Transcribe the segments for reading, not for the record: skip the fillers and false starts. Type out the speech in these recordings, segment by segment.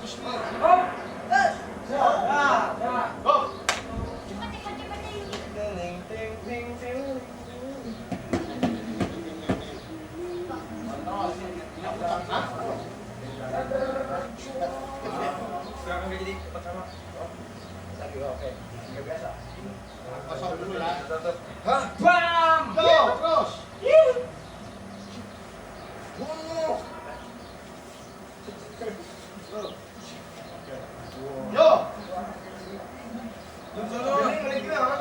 bagus nih. Hop. Go. Ting ting ting ting. Sekarang jadi pertama. Lagi oke. Enggak biasa. Kosong dulu ya. Hah? Bam! Go, terus. Yo. Ini lagi gimana?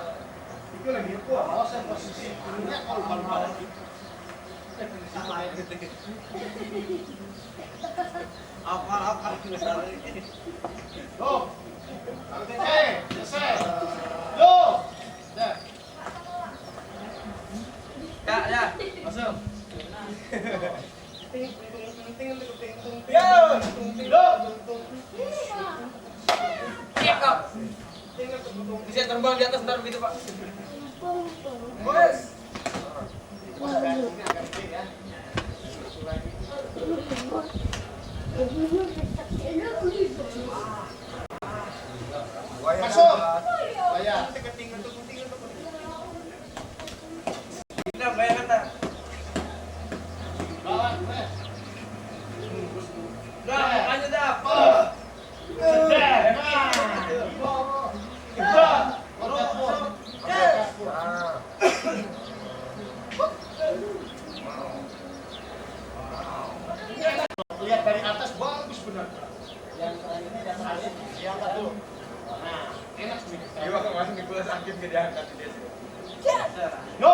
Itu lagi kuat. Awas yang posisi ininya kalau bal-bal. Apa Go. Selesai. Yo. Dah. Ya. Masuk. Yo. Yo. Siap, Kak. Bisa terbang di atas ntar begitu, Pak. Bos. Masuk. Bayar. Kita bayar kata. Lawan, nih. Dah, lanjut dah. Lihat dari atas bagus benar. Yang ini yang terakhir diangkat dulu. Nah, enak nih. Iya, langsung ngikutin sakit ke diangkat dia. Yo.